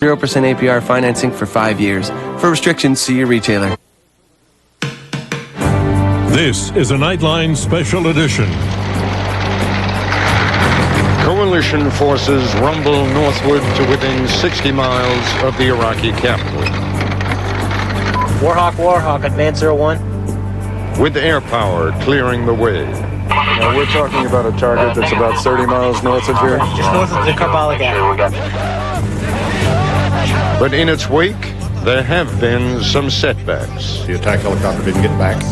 0% APR financing for 5 years. For restrictions, see your retailer. This is a Nightline special edition. Coalition forces rumble northward to within 60 miles of the Iraqi capital. Warhawk, advance 01. With air power clearing the way. Now we're talking about a target that's about 30 miles north of here. Just north of the Karbala Gap. But in its wake, there have been some setbacks. The attack helicopter didn't get back,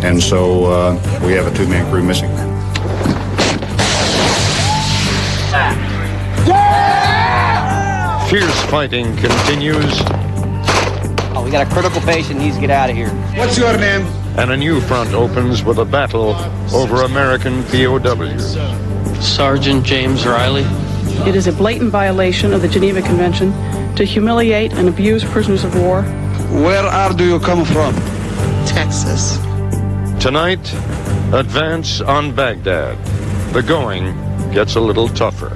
and so we have a two-man crew missing. Fierce fighting continues. Oh, we got a critical patient. He needs to get out of here. What's the order, ma'am? And a new front opens with a battle over American POWs. Sergeant James Riley. It is a blatant violation of the Geneva Convention to humiliate and abuse prisoners of war. Where do you come from? Texas. Tonight, advance on Baghdad. The going gets a little tougher.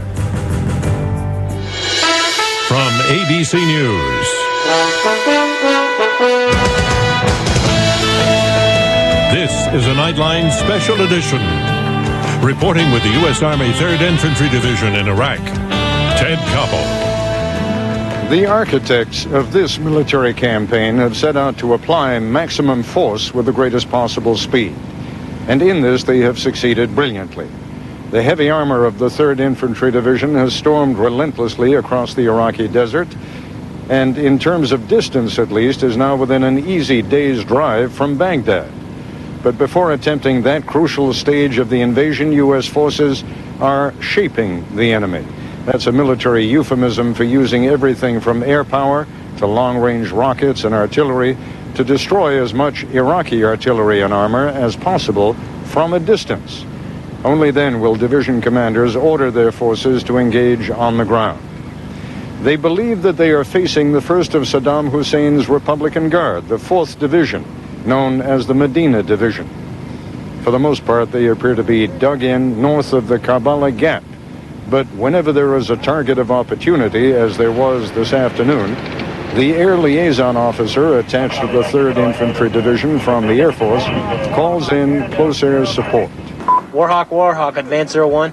From ABC News. This is a Nightline special edition. Reporting with the U.S. Army 3rd Infantry Division in Iraq, Ted Koppel. The architects of this military campaign have set out to apply maximum force with the greatest possible speed. And in this, they have succeeded brilliantly. The heavy armor of the 3rd Infantry Division has stormed relentlessly across the Iraqi desert, and in terms of distance at least, is now within an easy day's drive from Baghdad. But before attempting that crucial stage of the invasion, U.S. forces are shaping the enemy. That's a military euphemism for using everything from air power to long-range rockets and artillery to destroy as much Iraqi artillery and armor as possible from a distance. Only then will division commanders order their forces to engage on the ground. They believe that they are facing the first of Saddam Hussein's Republican Guard, the 4th Division, known as the Medina Division. For the most part, they appear to be dug in north of the Karbala Gap. But whenever there is a target of opportunity, as there was this afternoon, the air liaison officer attached to the 3rd Infantry Division from the Air Force calls in close air support. Warhawk, advance 01.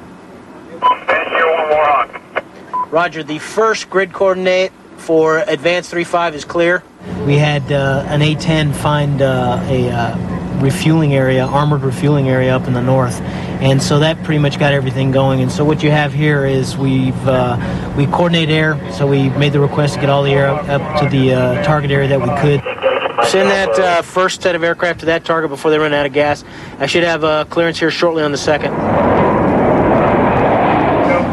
Warhawk. Roger, the first grid coordinate for advance 35 is clear. We had an A-10 find a refueling area, armored refueling area up in the north, and so that pretty much got everything going. And so what you have here is we coordinate air, so we made the request to get all the air up to the target area that we could. Send that first set of aircraft to that target before they run out of gas. I should have clearance here shortly on the second.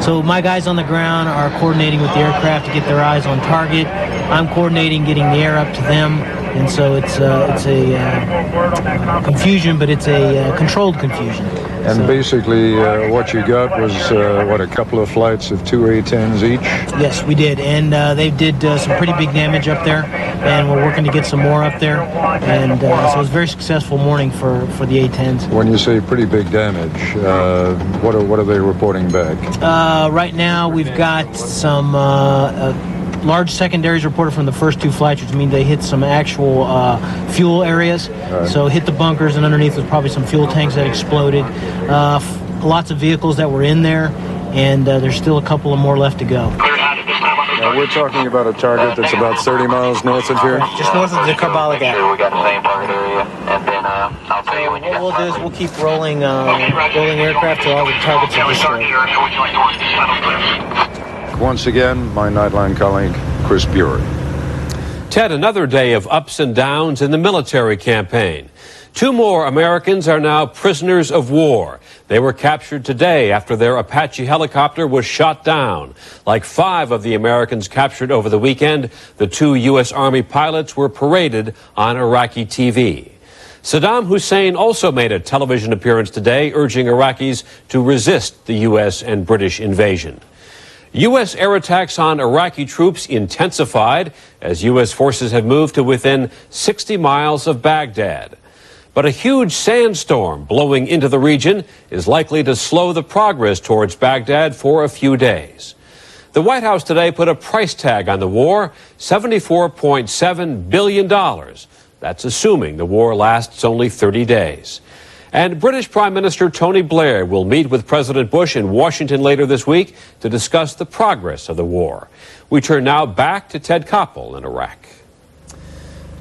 So my guys on the ground are coordinating with the aircraft to get their eyes on target. I'm coordinating getting the air up to them, and so it's a confusion, but it's a controlled confusion. And so, basically what you got was, a couple of flights of 2 A-10s each? Yes, we did, and they did some pretty big damage up there, and we're working to get some more up there, and so it was a very successful morning for the A-10s. When you say pretty big damage, what are they reporting back? Right now we've got some large secondaries reported from the first 2 flights, which means they hit some actual fuel areas. Right. So hit the bunkers, and underneath was probably some fuel tanks that exploded. Lots of vehicles that were in there, and there's still a couple of more left to go. Now we're talking about a target that's about 30 miles north of here? Just north of the Karbala Gap. We got the same target area, and then I'll tell you when you What we'll do is we'll keep rolling aircraft till all the targets are destroyed. Once again, my Nightline colleague, Chris Bury. Ted, another day of ups and downs in the military campaign. 2 more Americans are now prisoners of war. They were captured today after their Apache helicopter was shot down. Like 5 of the Americans captured over the weekend, the 2 U.S. Army pilots were paraded on Iraqi TV. Saddam Hussein also made a television appearance today, urging Iraqis to resist the U.S. and British invasion. U.S. air attacks on Iraqi troops intensified as U.S. forces have moved to within 60 miles of Baghdad. But a huge sandstorm blowing into the region is likely to slow the progress towards Baghdad for a few days. The White House today put a price tag on the war, $74.7 billion. That's assuming the war lasts only 30 days. And British Prime Minister Tony Blair will meet with President Bush in Washington later this week to discuss the progress of the war. We turn now back to Ted Koppel in Iraq.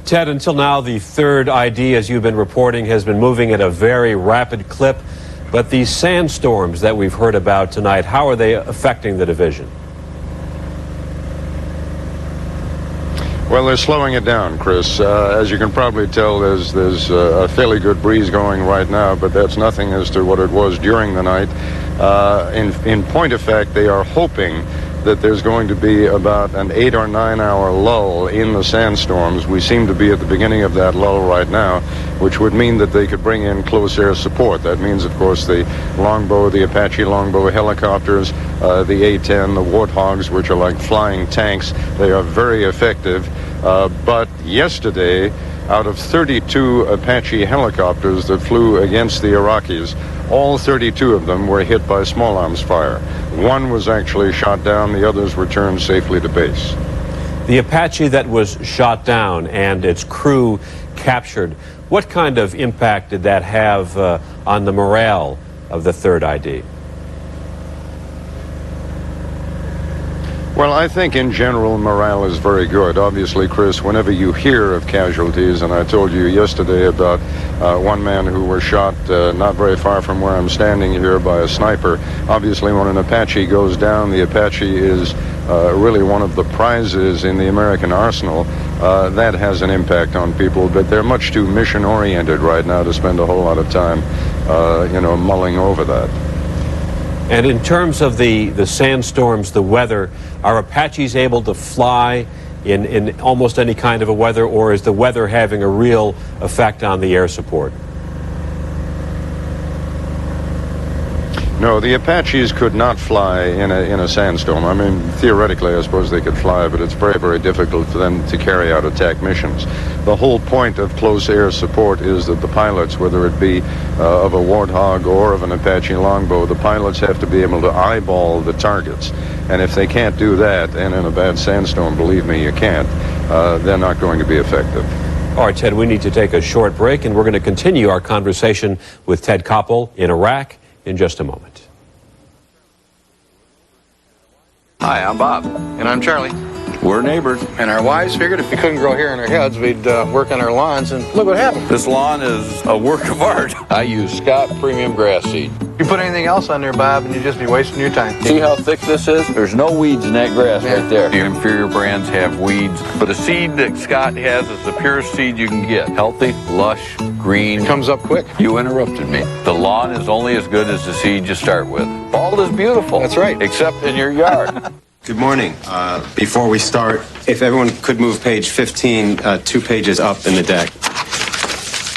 Ted, until now, the third ID, as you've been reporting, has been moving at a very rapid clip. But these sandstorms that we've heard about tonight, how are they affecting the division? Well, they're slowing it down, Chris. As you can probably tell, there's a fairly good breeze going right now, but that's nothing as to what it was during the night. In point of fact, they are hoping that there's going to be about an 8 or 9 hour lull in the sandstorms. We seem to be at the beginning of that lull right now, which would mean that they could bring in close air support. That means, of course, the Longbow, the Apache Longbow helicopters, the A-10, the Warthogs, which are like flying tanks. They are very effective. But yesterday, out of 32 Apache helicopters that flew against the Iraqis, all 32 of them were hit by small arms fire. One was actually shot down, the others returned safely to base. The Apache that was shot down and its crew captured, what kind of impact did that have on the morale of the third ID? Well, I think in general morale is very good. Obviously, Chris, whenever you hear of casualties, and I told you yesterday about one man who was shot not very far from where I'm standing here by a sniper. Obviously, when an Apache goes down, the Apache is really one of the prizes in the American arsenal. That has an impact on people, but they're much too mission-oriented right now to spend a whole lot of time, mulling over that. And in terms of the sandstorms, the weather, are Apaches able to fly in almost any kind of a weather, or is the weather having a real effect on the air support? No, the Apaches could not fly in a sandstorm. I mean, theoretically, I suppose they could fly, but it's very, very difficult for them to carry out attack missions. The whole point of close air support is that the pilots, whether it be of a Warthog or of an Apache Longbow, the pilots have to be able to eyeball the targets. And if they can't do that, and in a bad sandstorm, believe me, you can't, they're not going to be effective. All right, Ted, we need to take a short break, and we're going to continue our conversation with Ted Koppel in Iraq in just a moment. Hi, I'm Bob. And I'm Charlie. We're neighbors. And our wives figured if we couldn't grow hair on our heads, we'd work on our lawns, and look what happened. This lawn is a work of art. I use Scott Premium Grass Seed. You put anything else on there, Bob, and you'd just be wasting your time. See how thick this is? There's no weeds in that grass right there. The inferior brands have weeds, but the seed that Scott has is the purest seed you can get. Healthy, lush, green. It comes up quick. You interrupted me. The lawn is only as good as the seed you start with. Bald is beautiful. That's right. Except in your yard. Good morning. Before we start, if everyone could move page 15 2 pages up in the deck.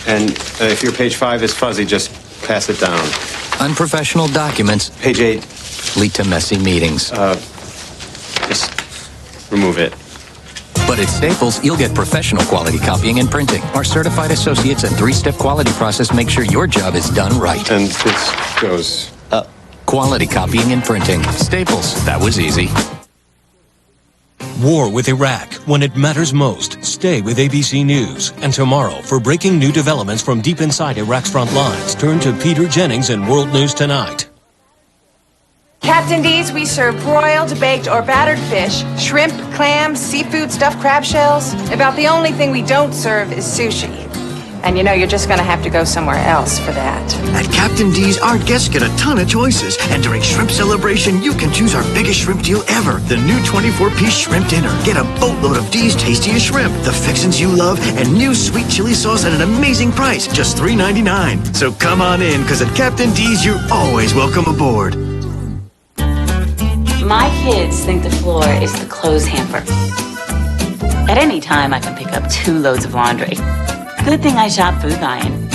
And if your page 5 is fuzzy, just pass it down. Unprofessional documents. Page 8. Lead to messy meetings. Just remove it. But at Staples, you'll get professional quality copying and printing. Our certified associates and 3-step quality process make sure your job is done right. And this goes up. Quality copying and printing. Staples. That was easy. War with Iraq. When it matters most, stay with ABC News. And tomorrow, for breaking new developments from deep inside Iraq's front lines, turn to Peter Jennings in World News Tonight. Captain D's, we serve broiled, baked, or battered fish, shrimp, clams, seafood, stuffed crab shells. About the only thing we don't serve is sushi. And you know, you're just gonna have to go somewhere else for that. At Captain D's, our guests get a ton of choices. And during Shrimp Celebration, you can choose our biggest shrimp deal ever. The new 24-piece shrimp dinner. Get a boatload of D's tastiest shrimp, the fixins you love, and new sweet chili sauce at an amazing price, just $3.99. So come on in, because at Captain D's, you're always welcome aboard. My kids think the floor is the clothes hamper. At any time, I can pick up 2 loads of laundry. Good thing I shop Food Lion.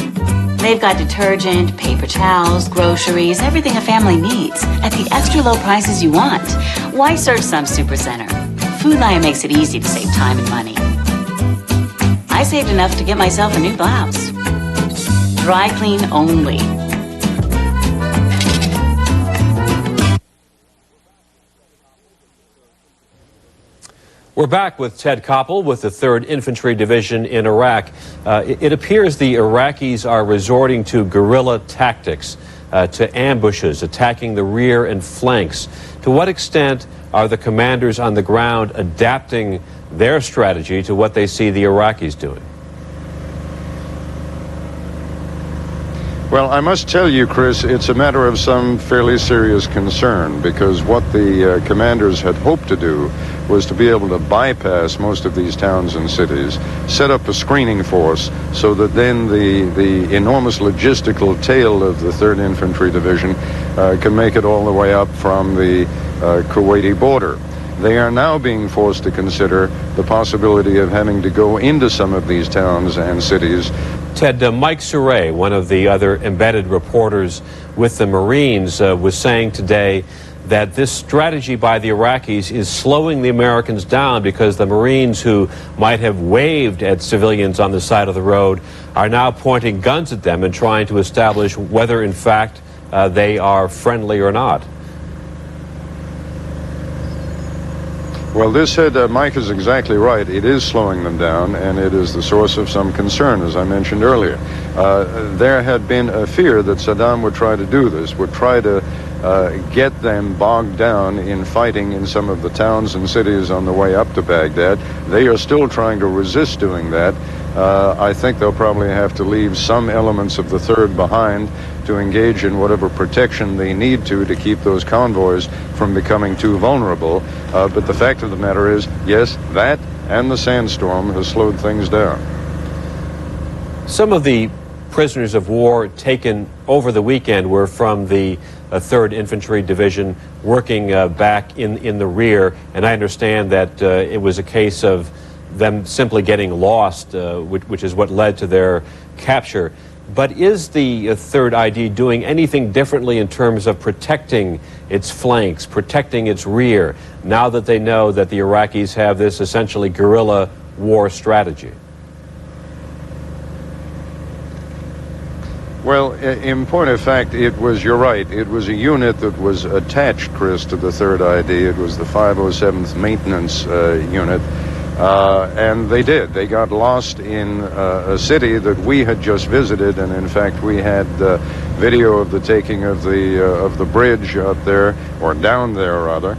They've got detergent, paper towels, groceries, everything a family needs at the extra low prices you want. Why search some supercenter? Food Lion makes it easy to save time and money. I saved enough to get myself a new blouse. Dry clean only. We're back with Ted Koppel with the 3rd Infantry Division in Iraq. It appears the Iraqis are resorting to guerrilla tactics, to ambushes, attacking the rear and flanks. To what extent are the commanders on the ground adapting their strategy to what they see the Iraqis doing? Well, I must tell you, Chris, it's a matter of some fairly serious concern, because what the commanders had hoped to do was to be able to bypass most of these towns and cities, set up a screening force so that then the enormous logistical tail of the 3rd Infantry Division can make it all the way up from the Kuwaiti border. They are now being forced to consider the possibility of having to go into some of these towns and cities. Ted, Mike Suray, one of the other embedded reporters with the Marines, was saying today that this strategy by the Iraqis is slowing the Americans down because the Marines who might have waved at civilians on the side of the road are now pointing guns at them and trying to establish whether, in fact, they are friendly or not. Well, Mike is exactly right. It is slowing them down, and it is the source of some concern, as I mentioned earlier. There had been a fear that Saddam would try to do this, would try to get them bogged down in fighting in some of the towns and cities on the way up to Baghdad. They are still trying to resist doing that. I think they'll probably have to leave some elements of the 3rd behind to engage in whatever protection they need to keep those convoys from becoming too vulnerable. But the fact of the matter is, yes, that and the sandstorm has slowed things down. Some of the prisoners of war taken over the weekend were from the 3rd Infantry Division working back in the rear, and I understand that it was a case of them simply getting lost, which is what led to their capture. But is the 3rd ID doing anything differently in terms of protecting its flanks, protecting its rear, now that they know that the Iraqis have this essentially guerrilla war strategy? Well, in point of fact, you're right, it was a unit that was attached, Chris, to the 3rd ID. It was the 507th Maintenance Unit. And they did. They got lost in a city that we had just visited, and in fact we had video of the taking of the bridge up there, or down there rather,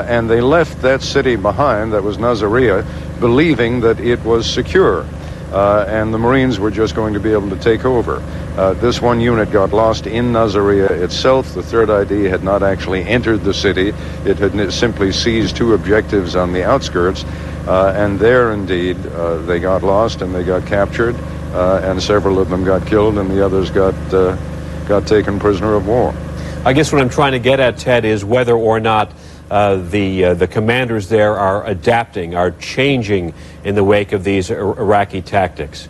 and they left that city behind, that was Nasiriyah, believing that it was secure, and the Marines were just going to be able to take over. This one unit got lost in Nasiriyah itself. The 3rd ID had not actually entered the city. It had simply seized 2 objectives on the outskirts. And there, indeed, they got lost and they got captured, and several of them got killed, and the others got taken prisoner of war. I guess what I'm trying to get at, Ted, is whether or not the commanders there are adapting, are changing in the wake of these Iraqi tactics.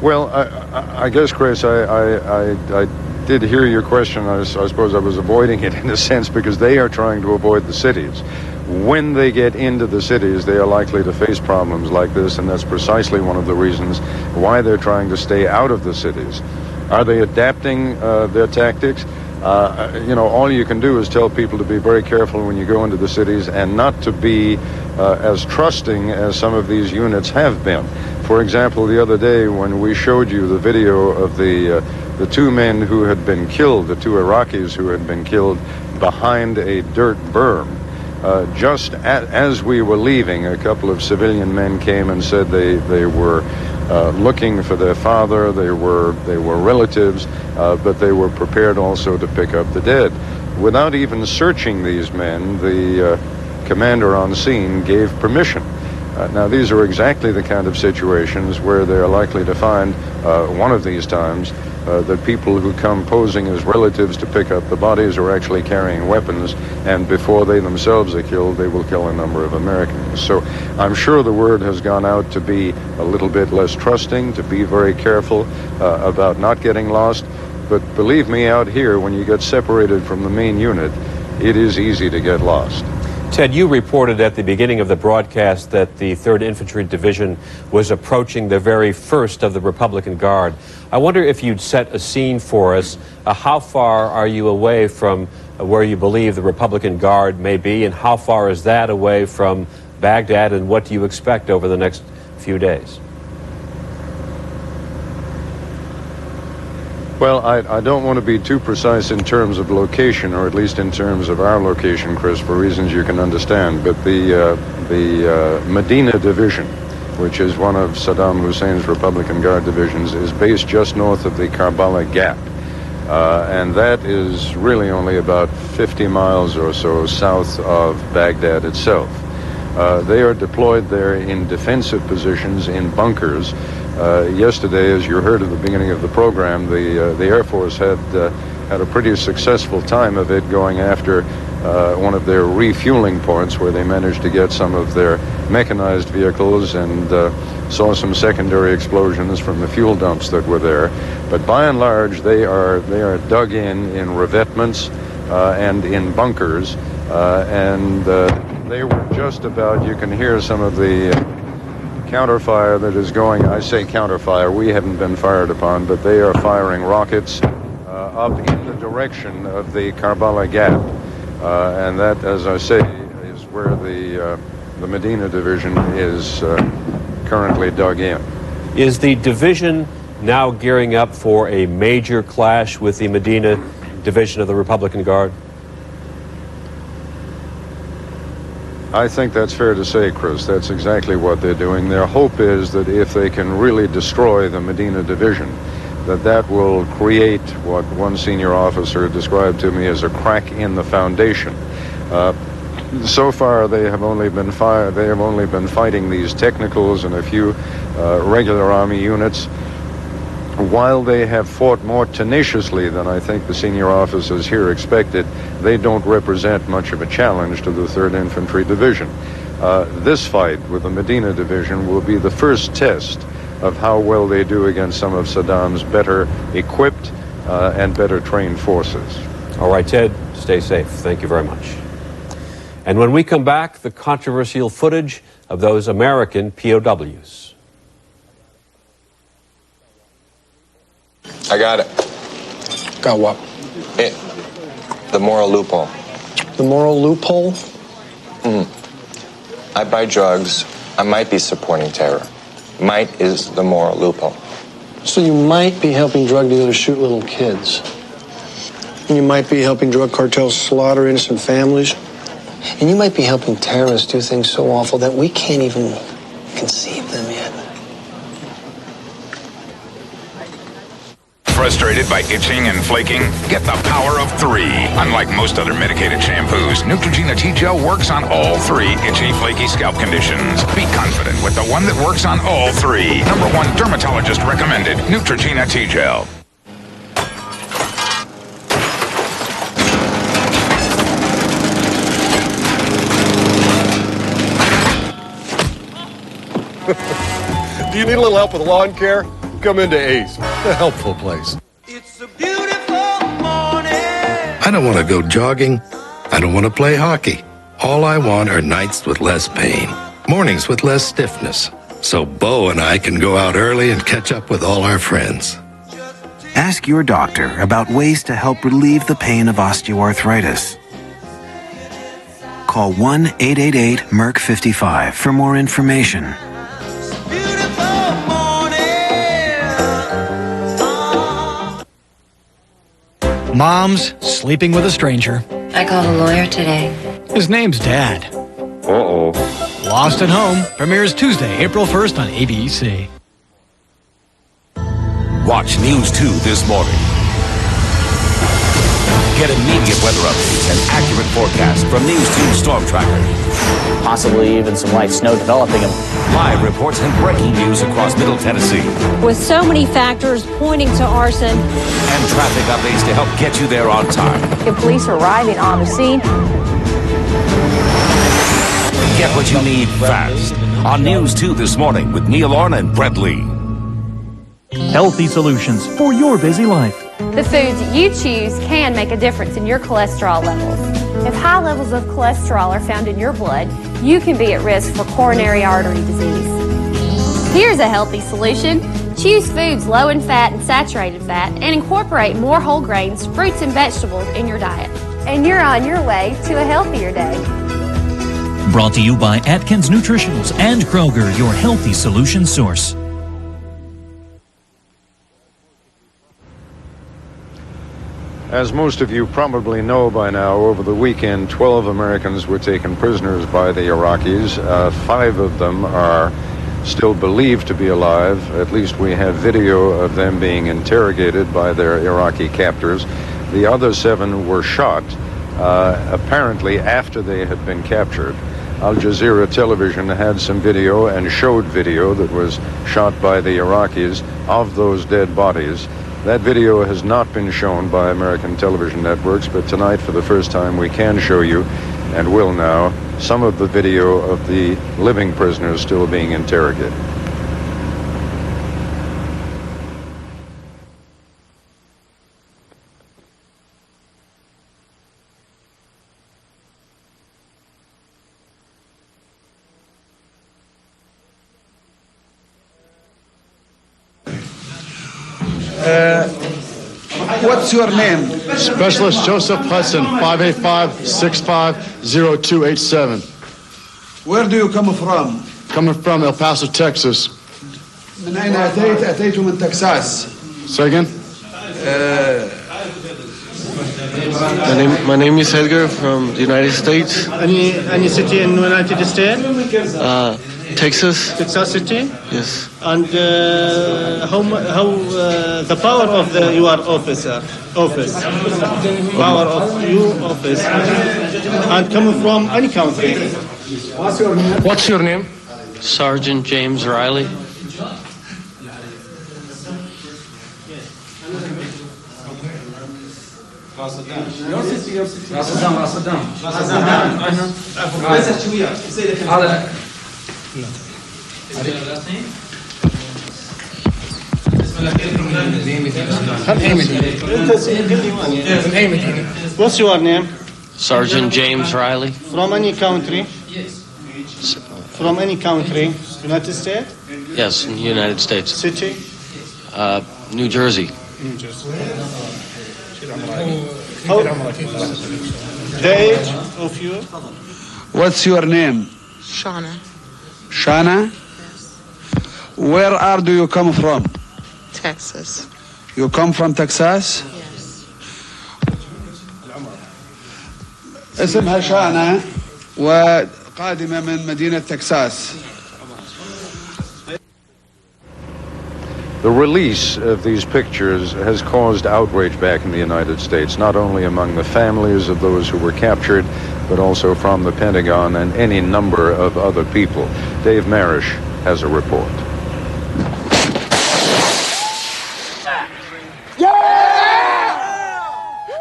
Well, I guess, Chris, I did hear your question. I suppose I was avoiding it in a sense, because they are trying to avoid the cities. When they get into the cities, they are likely to face problems like this, and that's precisely one of the reasons why they're trying to stay out of the cities. Are they adapting their tactics? All you can do is tell people to be very careful when you go into the cities, and not to be as trusting as some of these units have been. For example, the other day when we showed you the video of the 2 men who had been killed, the 2 Iraqis who had been killed behind a dirt berm, just as we were leaving, a couple of civilian men came and said they were looking for their father. They were relatives, but they were prepared also to pick up the dead. Without even searching these men, the commander on scene gave permission. Now, these are exactly the kind of situations where they're likely to find, one of these times, that people who come posing as relatives to pick up the bodies are actually carrying weapons, and before they themselves are killed, they will kill a number of Americans. So I'm sure the word has gone out to be a little bit less trusting, to be very careful about not getting lost. But believe me, out here, when you get separated from the main unit, it is easy to get lost. Ted, you reported at the beginning of the broadcast that the 3rd Infantry Division was approaching the very first of the Republican Guard. I wonder if you'd set a scene for us. How far are you away from where you believe the Republican Guard may be, and how far is that away from Baghdad, and what do you expect over the next few days? Well, I don't want to be too precise in terms of location, or at least in terms of our location, Chris, for reasons you can understand. But the Medina Division, which is one of Saddam Hussein's Republican Guard divisions, is based just north of the Karbala Gap. And that is really only about 50 miles or so south of Baghdad itself. They are deployed there in defensive positions in bunkers. Yesterday, as you heard at the beginning of the program, the Air Force had a pretty successful time of it going after one of their refueling points, where they managed to get some of their mechanized vehicles and saw some secondary explosions from the fuel dumps that were there. But by and large, they are dug in revetments and in bunkers, and they were just about, you can hear some of the counterfire that is going. I say counterfire, we haven't been fired upon, but they are firing rockets up in the direction of the Karbala Gap. And that, as I say, is where the Medina Division is currently dug in. Is the division now gearing up for a major clash with the Medina Division of the Republican Guard? I think that's fair to say, Chris. That's exactly what they're doing. Their hope is that if they can really destroy the Medina Division, that will create what one senior officer described to me as a crack in the foundation. So far, they have only been fighting these technicals and a few regular Army units. While they have fought more tenaciously than I think the senior officers here expected, they don't represent much of a challenge to the 3rd Infantry Division. This fight with the Medina Division will be the first test of how well they do against some of Saddam's better equipped and better trained forces. All right, Ted, stay safe. Thank you very much. And when we come back, the controversial footage of those American POWs. I got it. Got what? It. The moral loophole. The moral loophole? I buy drugs. I might be supporting terror. Might is the moral loophole. So you might be helping drug dealers shoot little kids. And you might be helping drug cartels slaughter innocent families. And you might be helping terrorists do things so awful that we can't even conceive them yet. Frustrated by itching and flaking? Get the power of 3. Unlike most other medicated shampoos, Neutrogena T-Gel works on all 3 itchy, flaky scalp conditions. Be confident with the one that works on all 3. Number 1 dermatologist recommended, Neutrogena T-Gel. Do you need a little help with lawn care? Come into Ace, the helpful place. I don't want to go jogging. I don't want to play hockey. All I want are nights with less pain, mornings with less stiffness, so Bo and I can go out early and catch up with all our friends. Ask your doctor about ways to help relieve the pain of osteoarthritis. Call 1-888-MERC55 for more information. Mom's sleeping with a stranger. I called a lawyer today. His name's Dad. Uh-oh. Lost at Home premieres Tuesday, April 1st on ABC. Watch News 2 this morning. Get immediate weather updates and accurate forecasts from News 2 Storm Tracker. Possibly even some light snow developing. Live reports and breaking news across Middle Tennessee. With so many factors pointing to arson. And traffic updates to help get you there on time. The police arriving on the scene. Get what you need fast. On News 2 this morning with Neil Orn and Brett Lee. Healthy solutions for your busy life. The foods you choose can make a difference in your cholesterol levels. If high levels of cholesterol are found in your blood, you can be at risk for coronary artery disease. Here's a healthy solution. Choose foods low in fat and saturated fat and incorporate more whole grains, fruits, and vegetables in your diet. And you're on your way to a healthier day. Brought to you by Atkins Nutritionals and Kroger, your healthy solution source. As most of you probably know by now, over the weekend, 12 Americans were taken prisoners by the Iraqis. 5 of them are still believed to be alive. At least we have video of them being interrogated by their Iraqi captors. The other 7 were shot, apparently after they had been captured. Al Jazeera television had some video and showed video that was shot by the Iraqis of those dead bodies. That video has not been shown by American television networks, but tonight, for the first time, we can show you, and will now, some of the video of the living prisoners still being interrogated. What's your name? Specialist Joseph Hudson, 585-650287. Where do you come from? Coming from El Paso, Texas. من أين أتيت؟ أتيت من تكساس. Say again? My name is Edgar from the United States. Any city in the United States? Texas. Texas City? Yes. And how the power of your office? Power of your office. And coming from any country? What's your name? Sergeant James Riley. What's your name? Sergeant James Riley. From any country? From any country? United States? Yes, in the United States. City? New Jersey. New Jersey. The age of you? What's your name? Shauna. Shana? Where do you come from? Texas. You come from Texas? Yes. اسمها شانا وقادمة من مدينة تكساس. The release of these pictures has caused outrage back in the United States, not only among the families of those who were captured, but also from the Pentagon and any number of other people. Dave Marish has a report.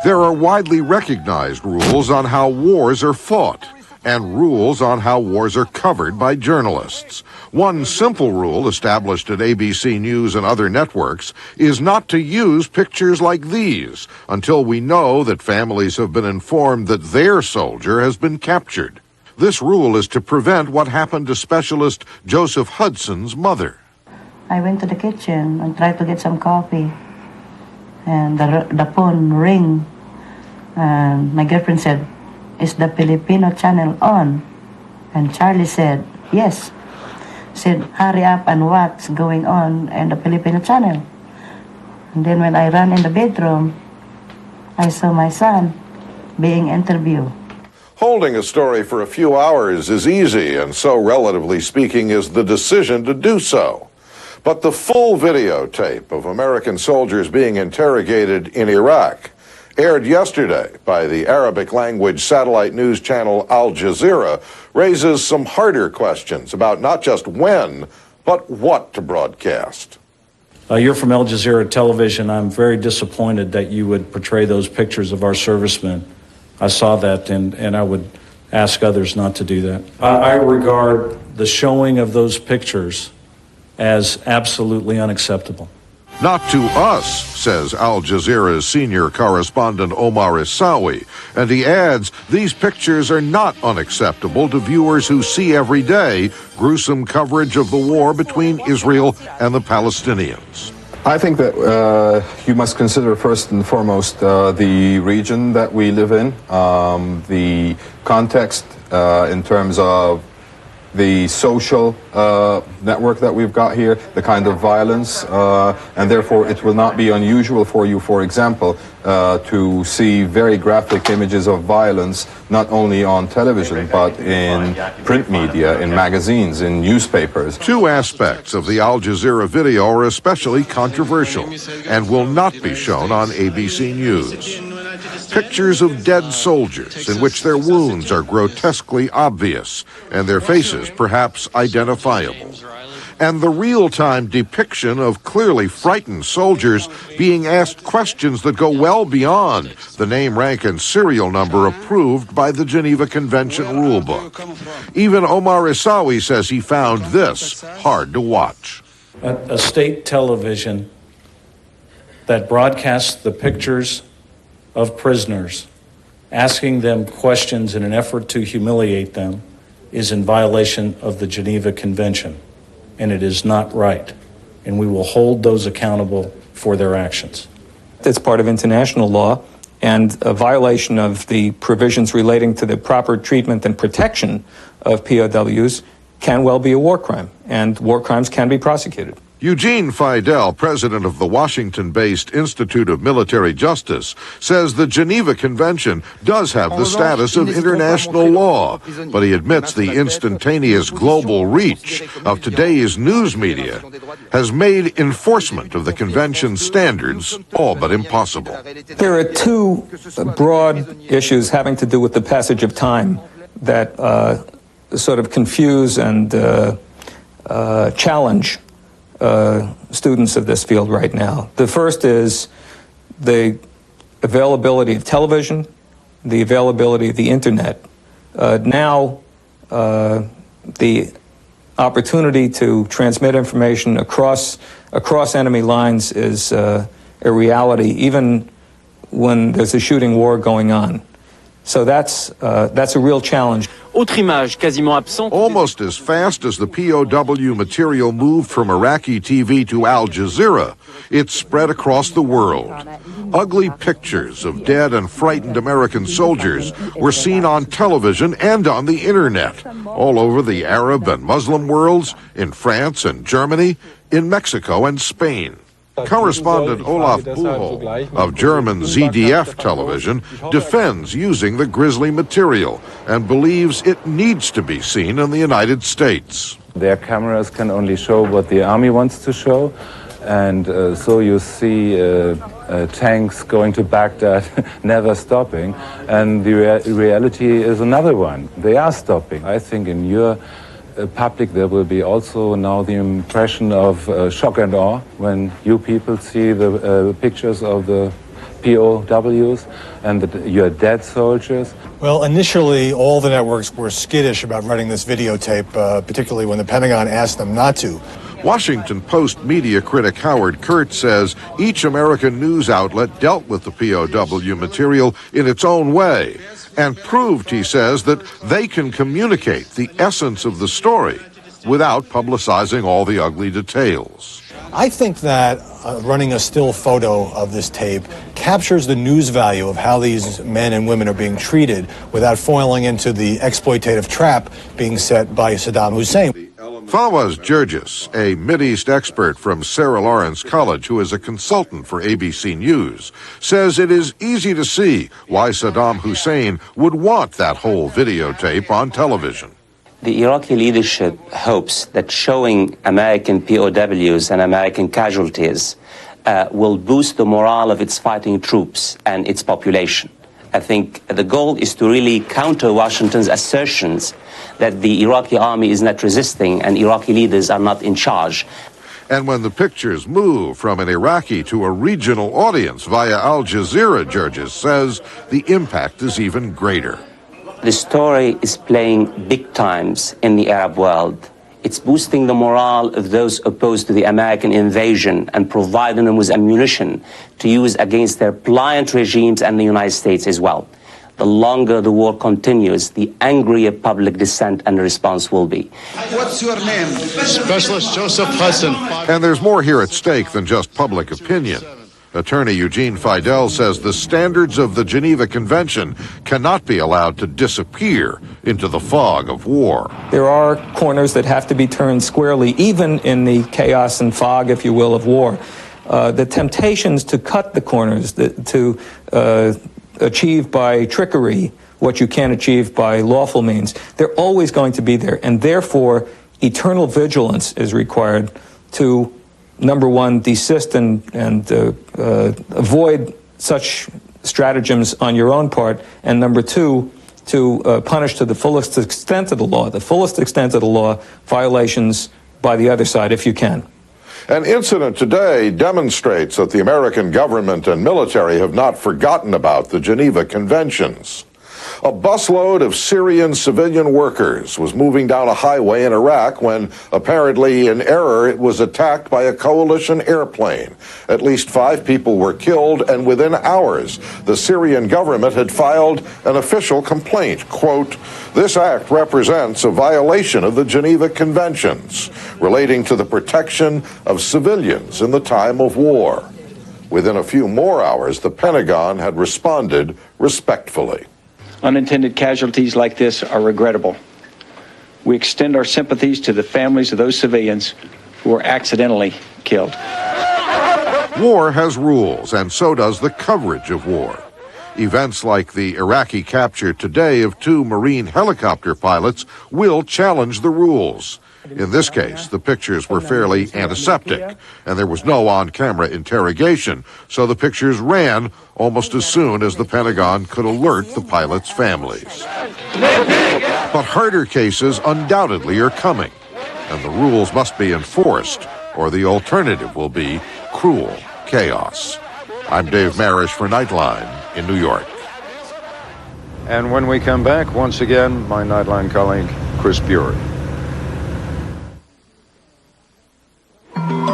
There are widely recognized rules on how wars are fought and rules on how wars are covered by journalists. One simple rule established at ABC News and other networks is not to use pictures like these until we know that families have been informed that their soldier has been captured. This rule is to prevent what happened to Specialist Joseph Hudson's mother. I went to the kitchen and tried to get some coffee, and the phone rang, and my girlfriend said, "Is the Filipino channel on?" And Charlie said, "Yes." Said, "Hurry up and what's going on in the Filipino channel." And then when I ran in the bedroom, I saw my son being interviewed. Holding a story for a few hours is easy, and so, relatively speaking, is the decision to do so. But the full videotape of American soldiers being interrogated in Iraq, aired yesterday by the Arabic-language satellite news channel Al Jazeera, raises some harder questions about not just when, but what to broadcast. You're from Al Jazeera Television. I'm very disappointed that you would portray those pictures of our servicemen. I saw that, and I would ask others not to do that. I regard the showing of those pictures as absolutely unacceptable. Not to us, says Al Jazeera's senior correspondent Omar Isawi, and he adds these pictures are not unacceptable to viewers who see every day gruesome coverage of the war between Israel and the Palestinians. I think that you must consider first and foremost the region that we live in, the context in terms of the social network that we've got here, the kind of violence, and therefore it will not be unusual for you, for example, to see very graphic images of violence, not only on television, but in print media, in magazines, in newspapers. Two aspects of the Al Jazeera video are especially controversial and will not be shown on ABC News. Pictures of dead soldiers in which their wounds are grotesquely obvious and their faces perhaps identifiable. And the real-time depiction of clearly frightened soldiers being asked questions that go well beyond the name, rank, and serial number approved by the Geneva Convention rulebook. Even Omar Isawi says he found this hard to watch. A state television that broadcasts the pictures of prisoners, asking them questions in an effort to humiliate them, is in violation of the Geneva Convention, and it is not right, and we will hold those accountable for their actions. It's part of international law, and a violation of the provisions relating to the proper treatment and protection of POWs can well be a war crime, and war crimes can be prosecuted. Eugene Fidel, president of the Washington-based Institute of Military Justice, says the Geneva Convention does have the status of international law, but he admits the instantaneous global reach of today's news media has made enforcement of the convention's standards all but impossible. There are two broad issues having to do with the passage of time that sort of confuse and challenge students of this field right now. The first is the availability of television, the availability of the internet. Now, the opportunity to transmit information across enemy lines is a reality, even when there's a shooting war going on. So that's a real challenge. Almost as fast as the POW material moved from Iraqi TV to Al Jazeera, it spread across the world. Ugly pictures of dead and frightened American soldiers were seen on television and on the internet, all over the Arab and Muslim worlds, in France and Germany, in Mexico and Spain. Correspondent Olaf Buchholz of German ZDF television defends using the grisly material and believes it needs to be seen in the United States. Their cameras can only show what the army wants to show, and so you see tanks going to Baghdad, never stopping, and the reality is another one. They are stopping. I think in your public there will be also now the impression of shock and awe when you people see the pictures of the POWs and your dead soldiers. Well, initially all the networks were skittish about running this videotape, particularly when the Pentagon asked them not to. Washington Post media critic Howard Kurtz says each American news outlet dealt with the POW material in its own way and proved, he says, that they can communicate the essence of the story without publicizing all the ugly details. I think that running a still photo of this tape captures the news value of how these men and women are being treated without falling into the exploitative trap being set by Saddam Hussein. Fawaz Gergis, a Mideast expert from Sarah Lawrence College who is a consultant for ABC News, says it is easy to see why Saddam Hussein would want that whole videotape on television. The Iraqi leadership hopes that showing American POWs and American casualties will boost the morale of its fighting troops and its population. I think the goal is to really counter Washington's assertions that the Iraqi army is not resisting and Iraqi leaders are not in charge. And when the pictures move from an Iraqi to a regional audience via Al Jazeera, Gergis says the impact is even greater. The story is playing big times in the Arab world. It's boosting the morale of those opposed to the American invasion and providing them with ammunition to use against their pliant regimes and the United States as well. The longer the war continues, the angrier public dissent and response will be. What's your name? Specialist Joseph Hudson. And there's more here at stake than just public opinion. Attorney Eugene Fidel says the standards of the Geneva Convention cannot be allowed to disappear into the fog of war. There are corners that have to be turned squarely, even in the chaos and fog, if you will, of war. The temptations to cut the corners, to achieve by trickery what you can't achieve by lawful means, they're always going to be there. And therefore, eternal vigilance is required to, number one, desist and avoid such stratagems on your own part, and number two, to punish to the fullest extent of the law, violations by the other side, if you can. An incident today demonstrates that the American government and military have not forgotten about the Geneva Conventions. A busload of Syrian civilian workers was moving down a highway in Iraq when, apparently in error, it was attacked by a coalition airplane. At least 5 people were killed, and within hours, the Syrian government had filed an official complaint. Quote, "This act represents a violation of the Geneva Conventions relating to the protection of civilians in the time of war." Within a few more hours, the Pentagon had responded respectfully. Unintended casualties like this are regrettable. We extend our sympathies to the families of those civilians who were accidentally killed. War has rules, and so does the coverage of war. Events like the Iraqi capture today of 2 Marine helicopter pilots will challenge the rules. In this case, the pictures were fairly antiseptic, and there was no on-camera interrogation, so the pictures ran almost as soon as the Pentagon could alert the pilots' families. But harder cases undoubtedly are coming, and the rules must be enforced, or the alternative will be cruel chaos. I'm Dave Marish for Nightline in New York. And when we come back, once again, my Nightline colleague, Chris Bury.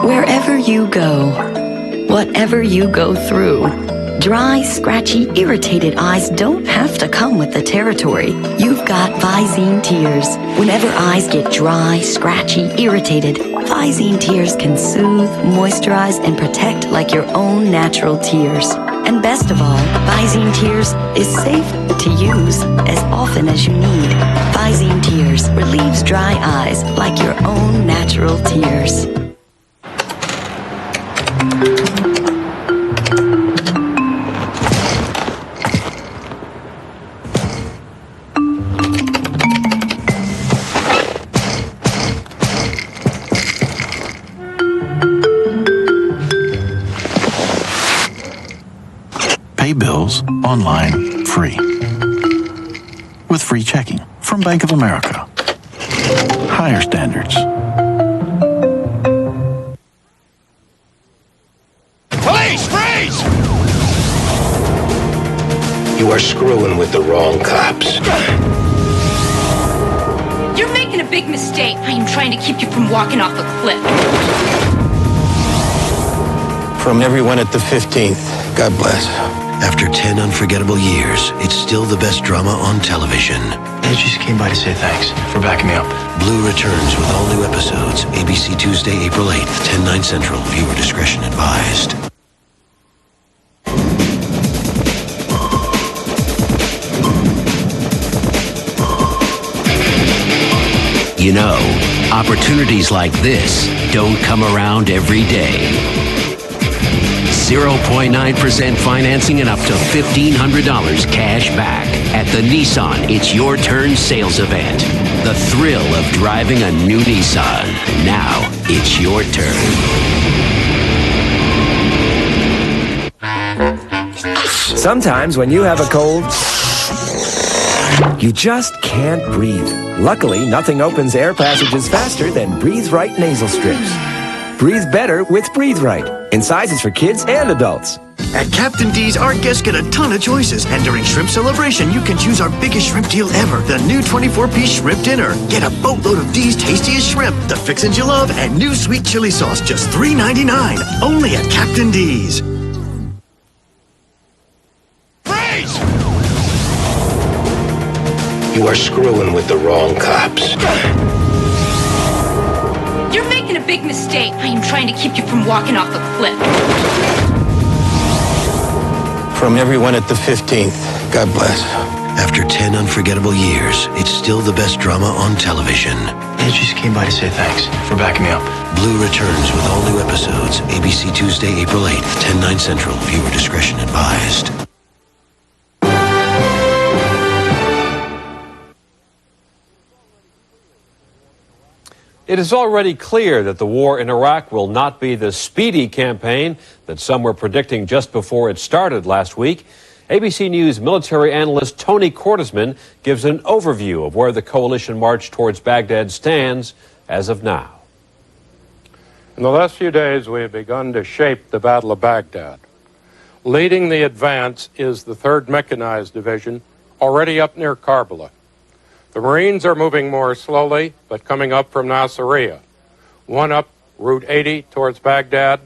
Wherever you go, whatever you go through, dry, scratchy, irritated eyes don't have to come with the territory. You've got Visine Tears. Whenever eyes get dry, scratchy, irritated, Visine Tears can soothe, moisturize, and protect like your own natural tears. And best of all, Visine Tears is safe to use as often as you need. Visine Tears relieves dry eyes like your own natural tears. Pay bills online free with free checking from Bank of America. Higher standards. Police, freeze! You are screwing with the wrong cops. You're making a big mistake. I am trying to keep you from walking off a cliff. From everyone at the 15th, God bless. After 10 unforgettable years, it's still the best drama on television. I just came by to say thanks for backing me up. Blue returns with all new episodes. ABC Tuesday, April 8th, 10/9 Central. Viewer discretion advised. You know, opportunities like this don't come around every day. 0.9% financing and up to $1,500 cash back at the Nissan It's Your Turn sales event. The thrill of driving a new Nissan. Now it's your turn. Sometimes when you have a cold, you just can't breathe. Luckily, nothing opens air passages faster than Breathe Right nasal strips. Breathe better with Breathe Right, in sizes for kids and adults. At Captain D's, our guests get a ton of choices. And during Shrimp Celebration, you can choose our biggest shrimp deal ever. The new 24-piece shrimp dinner. Get a boatload of D's tastiest shrimp, the fixins you love, and new sweet chili sauce, just $3.99. Only at Captain D's. Freeze! You are screwing with the wrong cops. You're making a big mistake. I am trying to keep you from walking off the cliff. From everyone at the 15th, God bless. After 10 unforgettable years, it's still the best drama on television. I just came by to say thanks for backing me up. Blue returns with all new episodes. ABC Tuesday, April 8th, 10/9 Central. Viewer discretion advised. It is already clear that the war in Iraq will not be the speedy campaign that some were predicting just before it started last week. ABC News military analyst Tony Kortesman gives an overview of where the coalition march towards Baghdad stands as of now. In the last few days, we have begun to shape the Battle of Baghdad. Leading the advance is the 3rd Mechanized Division, already up near Karbala. The Marines are moving more slowly, but coming up from Nasiriyah. One up Route 80 towards Baghdad,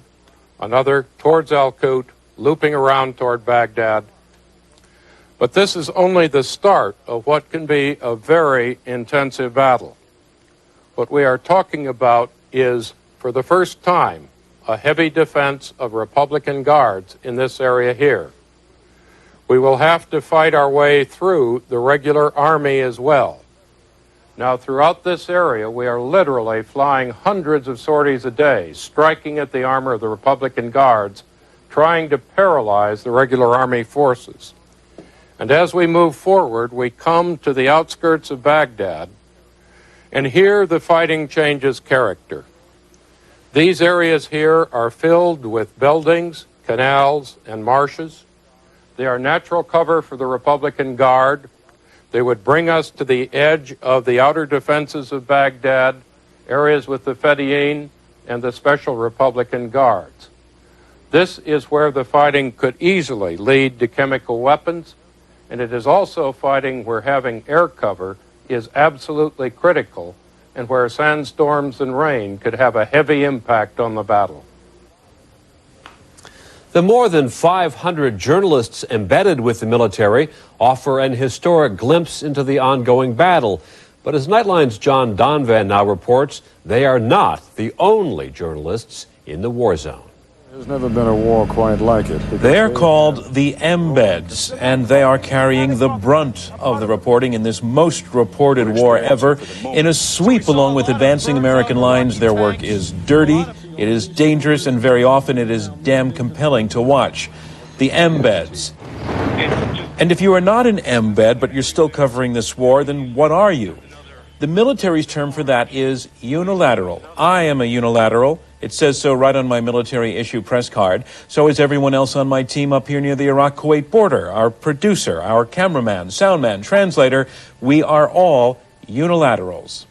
another towards Al-Qut, looping around toward Baghdad. But this is only the start of what can be a very intensive battle. What we are talking about is, for the first time, a heavy defense of Republican guards in this area here. We will have to fight our way through the regular army as well. Now, throughout this area, we are literally flying hundreds of sorties a day, striking at the armor of the Republican guards, trying to paralyze the regular army forces. And as we move forward, we come to the outskirts of Baghdad, and here the fighting changes character. These areas here are filled with buildings, canals, and marshes. They are natural cover for the Republican Guard. They would bring us to the edge of the outer defenses of Baghdad, areas with the Fedayeen and the Special Republican Guards. This is where the fighting could easily lead to chemical weapons, and it is also fighting where having air cover is absolutely critical and where sandstorms and rain could have a heavy impact on the battle. The more than 500 journalists embedded with the military offer an historic glimpse into the ongoing battle. But as Nightline's John Donvan now reports, they are not the only journalists in the war zone. There's never been a war quite like it. They're called the embeds, and they are carrying the brunt of the reporting in this most reported war ever. In a sweep along with advancing American lines, their work is dirty, it is dangerous, and very often it is damn compelling to watch. The embeds. And if you are not an embed, but you're still covering this war, then what are you? The military's term for that is unilateral. I am a unilateral. It says so right on my military issue press card. So is everyone else on my team up here near the Iraq-Kuwait border. Our producer, our cameraman, soundman, translator, we are all unilaterals.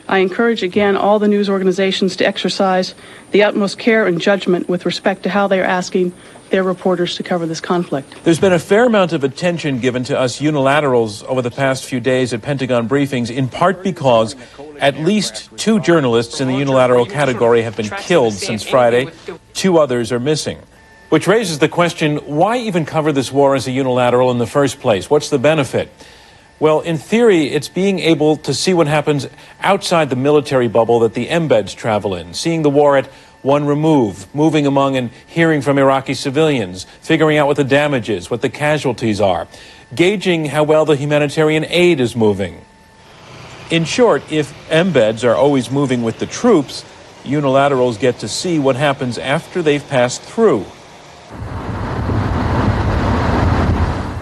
I encourage again all the news organizations to exercise the utmost care and judgment with respect to how they are asking their reporters to cover this conflict. There's been a fair amount of attention given to us unilaterals over the past few days at Pentagon briefings, in part because at least 2 journalists in the unilateral category have been killed since Friday. 2 others are missing. Which raises the question, why even cover this war as a unilateral in the first place? What's the benefit? Well, in theory, it's being able to see what happens outside the military bubble that the embeds travel in, seeing the war at one remove, moving among and hearing from Iraqi civilians, figuring out what the damage is, what the casualties are, gauging how well the humanitarian aid is moving. In short, if embeds are always moving with the troops, unilaterals get to see what happens after they've passed through.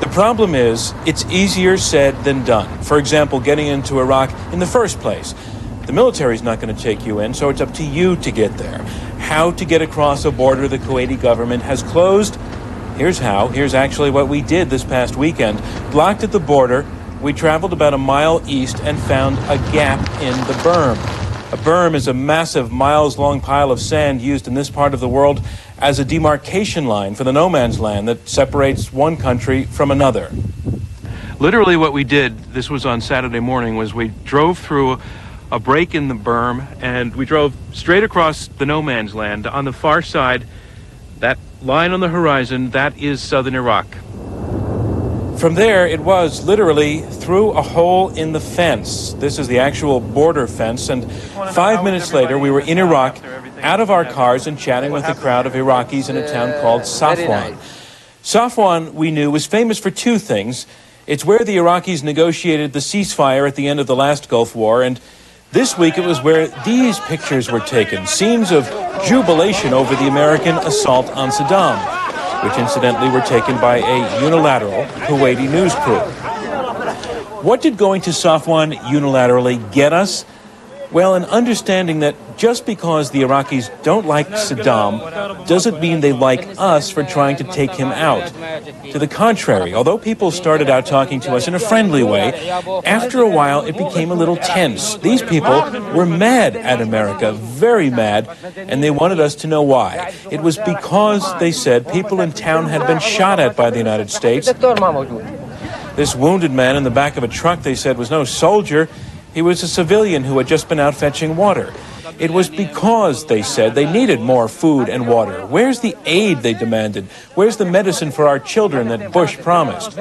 The problem is, it's easier said than done. For example, getting into Iraq in the first place. The military's not going to take you in, so it's up to you to get there. How to get across a border the Kuwaiti government has closed? Here's how. Here's actually what we did this past weekend. Blocked at the border, we traveled about a mile east and found a gap in the berm. A berm is a massive, miles-long pile of sand used in this part of the world as a demarcation line for the no man's land that separates one country from another. Literally what we did, this was on Saturday morning, was we drove through a break in the berm and we drove straight across the no man's land. On the far side, that line on the horizon, that is southern Iraq. From there, it was literally through a hole in the fence. This is the actual border fence, and 5 minutes later, we were in Iraq, out of our cars and chatting with a crowd of Iraqis in a town called Safwan. Safwan, we knew, was famous for two things. It's where the Iraqis negotiated the ceasefire at the end of the last Gulf War, and this week it was where these pictures were taken, scenes of jubilation over the American assault on Saddam, which incidentally were taken by a unilateral Kuwaiti news crew. What did going to Safwan unilaterally get us? Well, an understanding that just because the Iraqis don't like Saddam doesn't mean they like us for trying to take him out. To the contrary, although people started out talking to us in a friendly way, after a while it became a little tense. These people were mad at America, very mad, and they wanted us to know why. It was because, they said, people in town had been shot at by the United States. This wounded man in the back of a truck, they said, was no soldier. He was a civilian who had just been out fetching water. It was because, they said, they needed more food and water. Where's the aid they demanded? Where's the medicine for our children that Bush promised?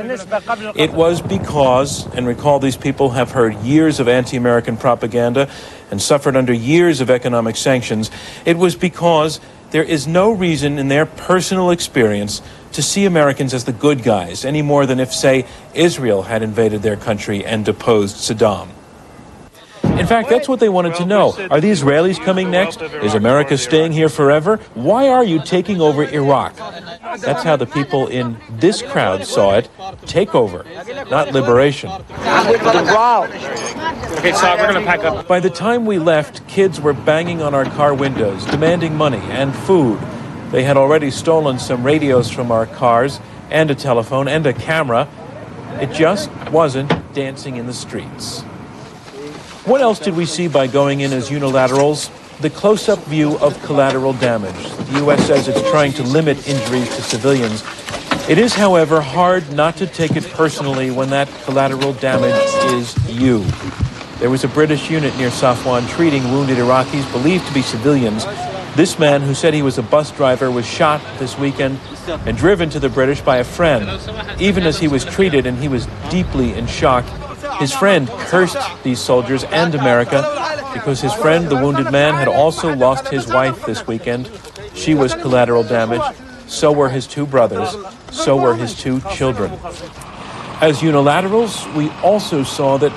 It was because, and recall these people have heard years of anti-American propaganda and suffered under years of economic sanctions. It was because there is no reason in their personal experience to see Americans as the good guys, any more than if, say, Israel had invaded their country and deposed Saddam. In fact, that's what they wanted to know. Are the Israelis coming next? Is America staying here forever? Why are you taking over Iraq? That's how the people in this crowd saw it. Takeover, not liberation. Okay, so we're going to pack up. By the time we left, kids were banging on our car windows, demanding money and food. They had already stolen some radios from our cars, and a telephone, and a camera. It just wasn't dancing in the streets. What else did we see by going in as unilaterals? The close-up view of collateral damage. The U.S. says it's trying to limit injuries to civilians. It is, however, hard not to take it personally when that collateral damage is you. There was a British unit near Safwan treating wounded Iraqis believed to be civilians. This man, who said he was a bus driver, was shot this weekend and driven to the British by a friend. Even as he was treated, and he was deeply in shock, his friend cursed these soldiers and America because his friend, the wounded man, had also lost his wife this weekend. She was collateral damage. So were his two brothers. So were his two children. As unilaterals, we also saw that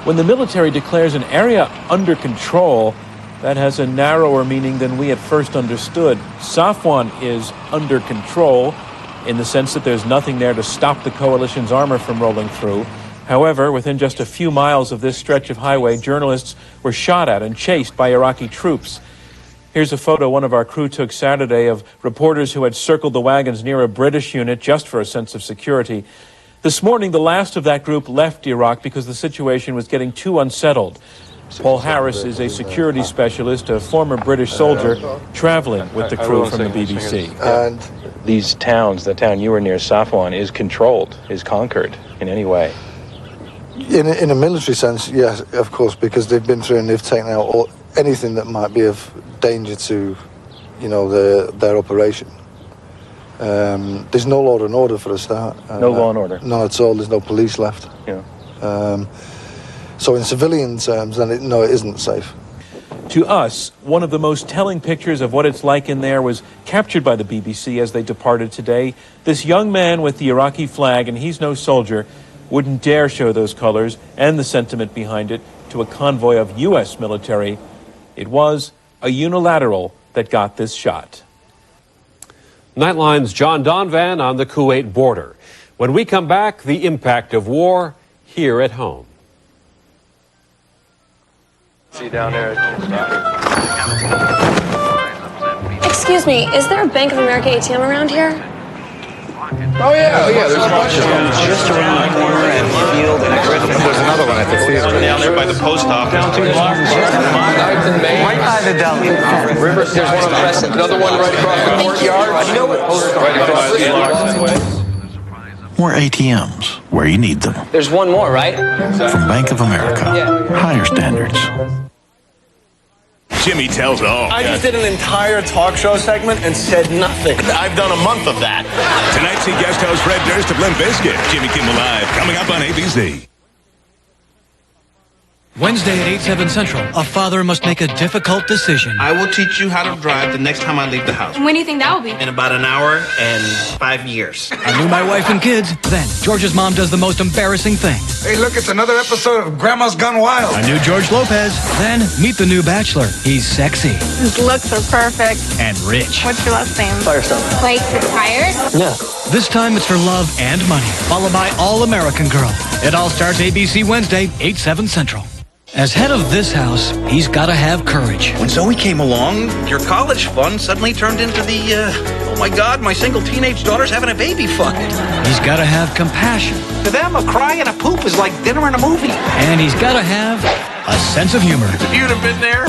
when the military declares an area under control, that has a narrower meaning than we at first understood. Safwan is under control in the sense that there's nothing there to stop the coalition's armor from rolling through. However, within just a few miles of this stretch of highway, journalists were shot at and chased by Iraqi troops. Here's a photo one of our crew took Saturday of reporters who had circled the wagons near a British unit just for a sense of security. This morning, the last of that group left Iraq because the situation was getting too unsettled. Paul Harris is a security specialist, a former British soldier, traveling with the crew from the BBC. And these towns, the town you were near, Safwan, is controlled, is conquered in any way? In a military sense, yes, of course, because they've been through and they've taken out anything that might be of danger to, their operation. There's no law and order for a start. No law and order? None at all. There's no police left. Yeah. So in civilian terms, then it isn't safe. To us, one of the most telling pictures of what it's like in there was captured by the BBC as they departed today. This young man with the Iraqi flag, and he's no soldier, wouldn't dare show those colors and the sentiment behind it to a convoy of U.S. military. It was a unilateral that got this shot. Nightline's John Donvan on the Kuwait border. When we come back, the impact of war here at home. See down there. Excuse me, is there a Bank of America ATM around here? Oh yeah, there's a bunch of them. Just around the corner at Field and Griffin. There's another one at the theater. Down there by the post office. Down 2 blocks. 9th and Main. by the deli. River, there's one on Crescent. Another one right across the courtyard. You know what? Right across the street. More ATMs where you need them. There's one more, right? From Bank of America. Higher standards. Jimmy tells all. I just did an entire talk show segment and said nothing. I've done a month of that. Tonight, see guest host Fred Durst of Limp Bizkit. Jimmy Kimmel Live, coming up on ABC. Wednesday at 8/7 Central. A father must make a difficult decision. I will teach you how to drive the next time I leave the house. When do you think that will be? In about an hour and 5 years. I knew my wife and kids. Then, George's mom does the most embarrassing thing. Hey, look, it's another episode of Grandma's Gone Wild. I knew George Lopez. Then, meet the new bachelor. He's sexy. His looks are perfect. And rich. What's your last name? Firestone. Like the tires? Yeah. This time it's for love and money, followed by All American Girl. It all starts ABC Wednesday, 8/7 Central. As head of this house, he's got to have courage. When Zoe came along, your college fund suddenly turned into the, oh my God, my single teenage daughter's having a baby fund. He's got to have compassion. To them, a cry and a poop is like dinner and a movie. And he's got to have a sense of humor. If you'd have been there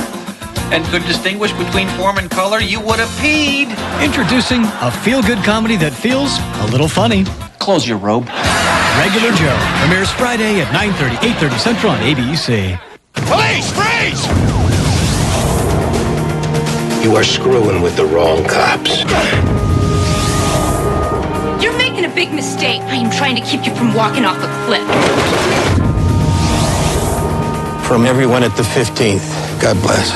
and could distinguish between form and color, you would have peed. Introducing a feel-good comedy that feels a little funny. Close your robe. Regular Joe premieres Friday at 9:30, 8:30 Central on ABC. Police, freeze! You are screwing with the wrong cops. You're making a big mistake. I am trying to keep you from walking off a cliff. From everyone at the 15th, God bless.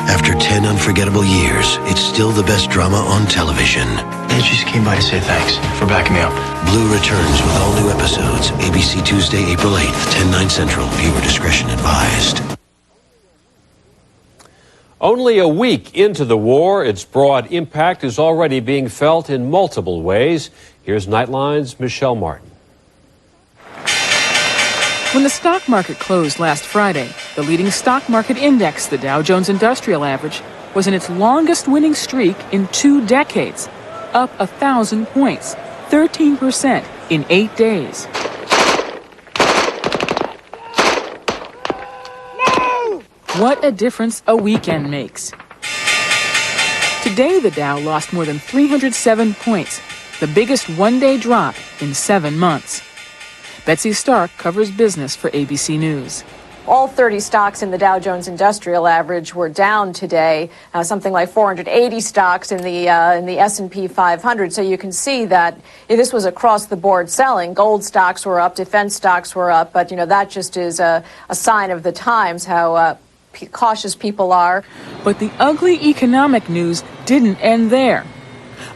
After 10 unforgettable years, it's still the best drama on television. I just came by to say thanks for backing me up. Blue returns with all new episodes. ABC Tuesday, April 8th, 10/9 Central. Viewer discretion advised. Only a week into the war, its broad impact is already being felt in multiple ways. Here's Nightline's Michelle Martin. When the stock market closed last Friday, the leading stock market index, the Dow Jones Industrial Average, was in its longest winning streak in 2 decades, up 1,000 points, 13% in 8 days. What a difference a weekend makes. Today, the Dow lost more than 307 points, the biggest one-day drop in 7 months. Betsy Stark covers business for ABC News. All 30 stocks in the Dow Jones Industrial Average were down today, something like 480 stocks in the S&P 500. So you can see that this was across-the-board selling. Gold stocks were up, defense stocks were up, but that just is a sign of the times, how cautious people are. But the ugly economic news didn't end there.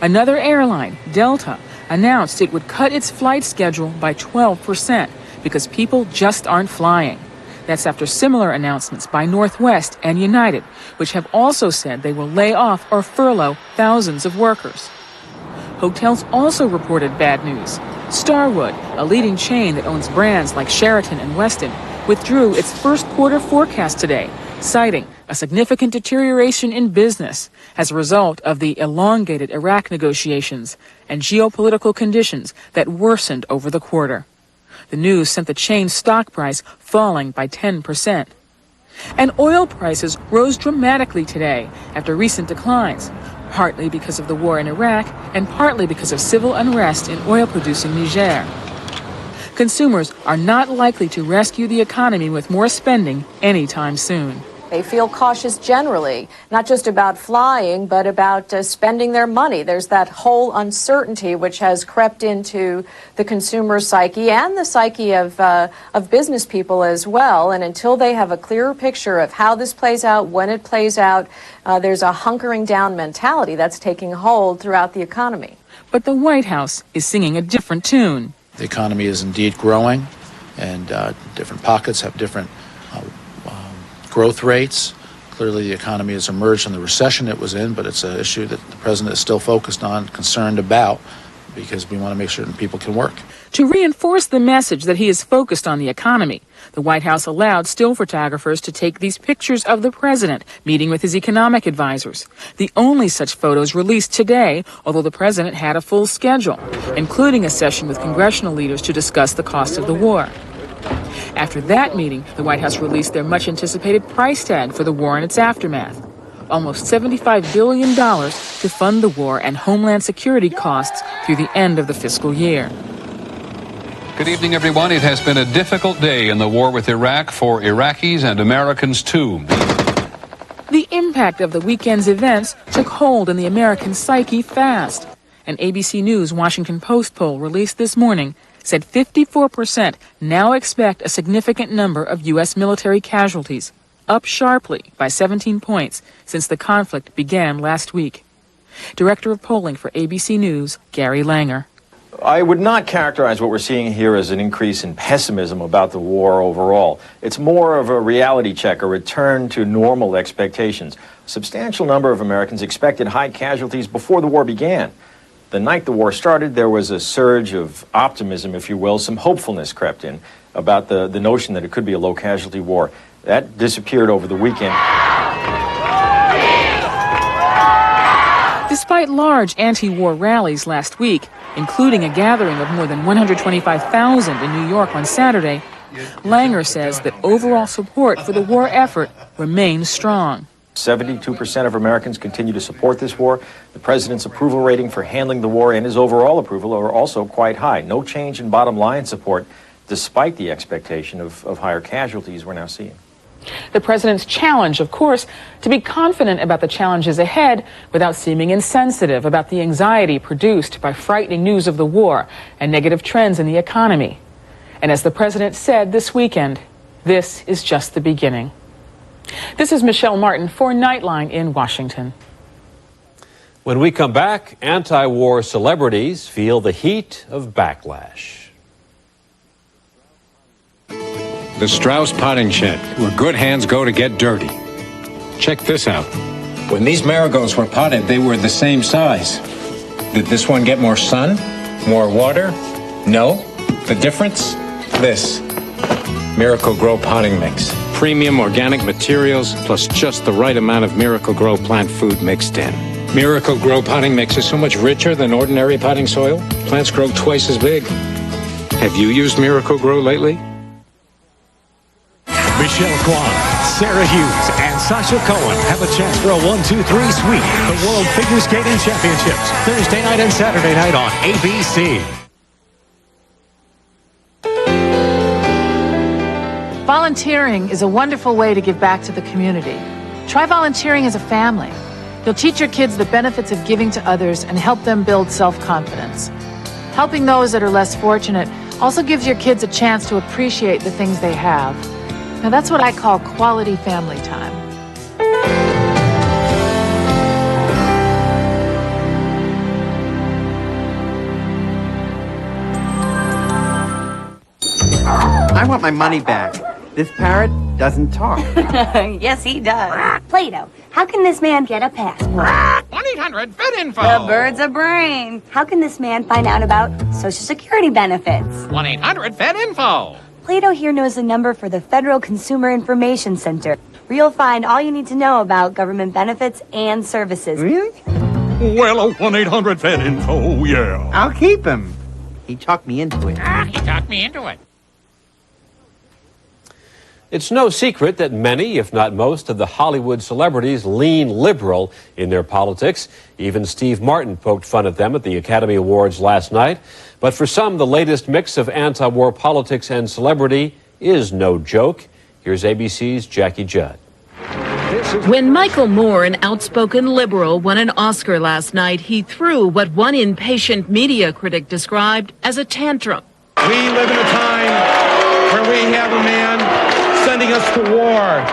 Another airline, Delta, announced it would cut its flight schedule by 12% because people just aren't flying. That's after similar announcements by Northwest and United, which have also said they will lay off or furlough thousands of workers. Hotels also reported bad news. Starwood, a leading chain that owns brands like Sheraton and Westin, withdrew its first quarter forecast today, citing a significant deterioration in business as a result of the elongated Iraq negotiations and geopolitical conditions that worsened over the quarter. The news sent the chain's stock price falling by 10%. And oil prices rose dramatically today after recent declines, partly because of the war in Iraq and partly because of civil unrest in oil-producing Niger. Consumers are not likely to rescue the economy with more spending anytime soon. They feel cautious generally, not just about flying, but about spending their money. There's that whole uncertainty which has crept into the consumer psyche and the psyche of business people as well. And until they have a clearer picture of how this plays out, when it plays out, there's a hunkering down mentality that's taking hold throughout the economy. But the White House is singing a different tune. The economy is indeed growing, and different pockets have different growth rates. Clearly, the economy has emerged from the recession it was in, but it's an issue that the president is still focused on, concerned about, because we want to make sure that people can work. To reinforce the message that he is focused on the economy, the White House allowed still photographers to take these pictures of the president meeting with his economic advisors. The only such photos released today, although the president had a full schedule, including a session with congressional leaders to discuss the cost of the war. After that meeting, the White House released their much-anticipated price tag for the war and its aftermath. almost $75 billion to fund the war and homeland security costs through the end of the fiscal year. Good evening, everyone. It has been a difficult day in the war with Iraq for Iraqis and Americans, too. The impact of the weekend's events took hold in the American psyche fast. An ABC News Washington Post poll released this morning said 54% now expect a significant number of U.S. military casualties, up sharply by 17 points since the conflict began last week. Director of polling for ABC News, Gary Langer. I would not characterize what we're seeing here as an increase in pessimism about the war overall. It's more of a reality check, a return to normal expectations. A substantial number of Americans expected high casualties before the war began. The night the war started, there was a surge of optimism, if you will. Some hopefulness crept in about the notion that it could be a low-casualty war. That disappeared over the weekend. Despite large anti-war rallies last week, including a gathering of more than 125,000 in New York on Saturday, Langer says that overall support for the war effort remains strong. 72% of Americans continue to support this war. The president's approval rating for handling the war and his overall approval are also quite high. No change in bottom line support, despite the expectation of higher casualties we're now seeing. The president's challenge, of course, to be confident about the challenges ahead without seeming insensitive about the anxiety produced by frightening news of the war and negative trends in the economy. And as the president said this weekend, this is just the beginning. This is Michelle Martin for Nightline in Washington. When we come back, anti-war celebrities feel the heat of backlash. The Strauss potting shed, where good hands go to get dirty. Check this out. When these marigolds were potted, they were the same size. Did this one get more sun? More water? No. The difference? This. Miracle-Gro potting mix. Premium organic materials, plus just the right amount of Miracle-Gro plant food mixed in. Miracle-Gro potting mix is so much richer than ordinary potting soil. Plants grow twice as big. Have you used Miracle-Gro lately? Michelle Kwan, Sarah Hughes, and Sasha Cohen have a chance for a 1-2-3 sweep at the World Figure Skating Championships, Thursday night and Saturday night on ABC. Volunteering is a wonderful way to give back to the community. Try volunteering as a family. You'll teach your kids the benefits of giving to others and help them build self-confidence. Helping those that are less fortunate also gives your kids a chance to appreciate the things they have. Now that's what I call quality family time. I want my money back. This parrot doesn't talk. Yes, he does. Plato, how can this man get a passport? 1-800-FED-INFO. The bird's a brain. How can this man find out about Social Security benefits? 1-800-FED-INFO. Plato here knows the number for the Federal Consumer Information Center, where you'll find all you need to know about government benefits and services. Really? Well, a 1-800-FED-INFO, yeah. I'll keep him. He talked me into it. He talked me into it. It's no secret that many, if not most, of the Hollywood celebrities lean liberal in their politics. Even Steve Martin poked fun at them at the Academy Awards last night. But for some, the latest mix of anti-war politics and celebrity is no joke. Here's ABC's Jackie Judd. When Michael Moore, an outspoken liberal, won an Oscar last night, he threw what one impatient media critic described as a tantrum. We live in a time where we have a man sending us to war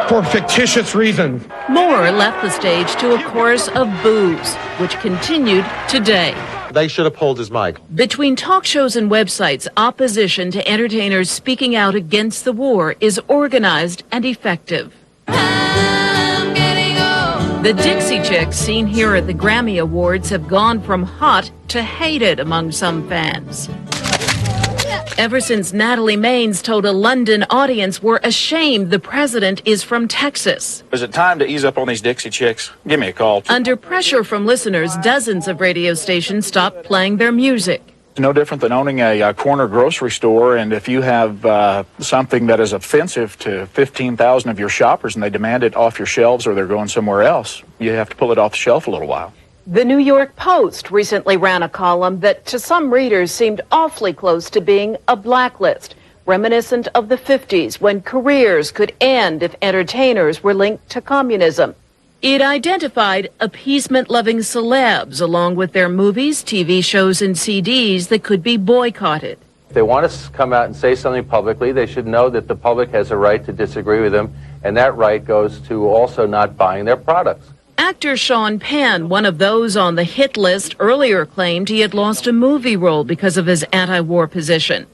for fictitious reasons. Moore left the stage to a chorus of boos, which continued today. They should uphold his mic. Between talk shows and websites, opposition to entertainers speaking out against the war is organized and effective. The Dixie Chicks, seen here at the Grammy Awards, have gone from hot to hated among some fans. Ever since Natalie Maines told a London audience we're ashamed the president is from Texas. Is it time to ease up on these Dixie Chicks? Give me a call. Under pressure from listeners, dozens of radio stations stopped playing their music. It's no different than owning a corner grocery store, and if you have something that is offensive to 15,000 of your shoppers and they demand it off your shelves or they're going somewhere else, you have to pull it off the shelf a little while. The New York Post recently ran a column that to some readers seemed awfully close to being a blacklist, reminiscent of the 50s when careers could end if entertainers were linked to communism. It identified appeasement-loving celebs along with their movies, TV shows, and CDs that could be boycotted. If they want to come out and say something publicly, they should know that the public has a right to disagree with them, and that right goes to also not buying their products. Actor Sean Penn, one of those on the hit list, earlier claimed he had lost a movie role because of his anti-war position.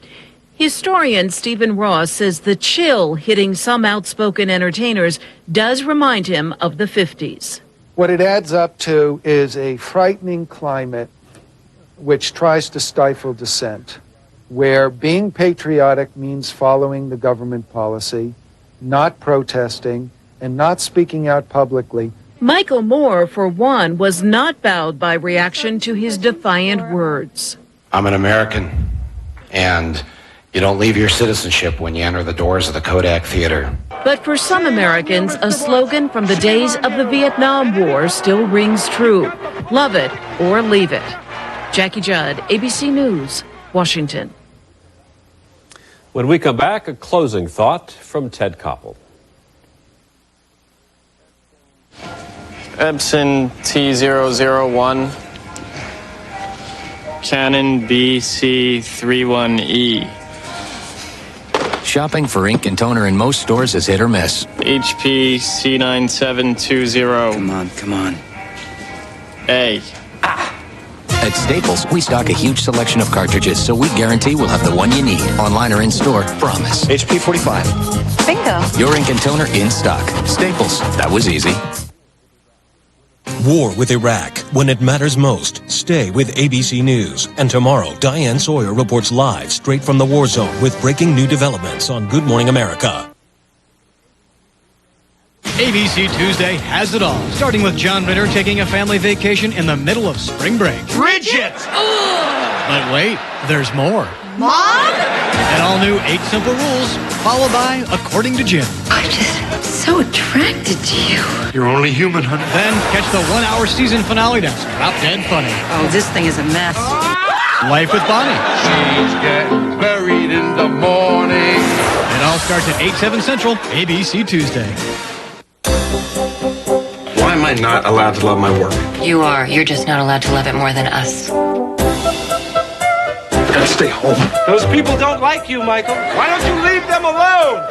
Historian Stephen Ross says the chill hitting some outspoken entertainers does remind him of the 50s. What it adds up to is a frightening climate which tries to stifle dissent, where being patriotic means following the government policy, not protesting, and not speaking out publicly. Michael Moore, for one, was not bowed by reaction to his defiant words. I'm an American, and you don't leave your citizenship when you enter the doors of the Kodak Theater. But for some Americans, a slogan from the days of the Vietnam War still rings true. Love it or leave it. Jackie Judd, ABC News, Washington. When we come back, a closing thought from Ted Koppel. Epson T001, Canon BC31E. Shopping for ink and toner in most stores is hit or miss. HP C9720. Come on. A. At Staples, we stock a huge selection of cartridges, so we guarantee we'll have the one you need. Online or in store, promise. HP 45. Bingo. Your ink and toner in stock. Staples, that was easy. War with Iraq. When it matters most, stay with ABC News. And tomorrow, Diane Sawyer reports live straight from the war zone with breaking new developments on Good Morning America. ABC Tuesday has it all, starting with John Ritter taking a family vacation in the middle of spring break. Bridget! But wait, there's more. Mom? An all-new 8 Simple Rules, followed by According to Jim. I'm just so attracted to you. You're only human, honey. Then catch the 1-hour season finale that's drop dead funny. Oh, this thing is a mess. Life with Bonnie. She's getting buried in the morning. It all starts at 8/7 Central, ABC Tuesday. Why am I not allowed to love my work? You are. You're just not allowed to love it more than us. I gotta stay home. Those people don't like you, Michael. Why don't you leave them alone?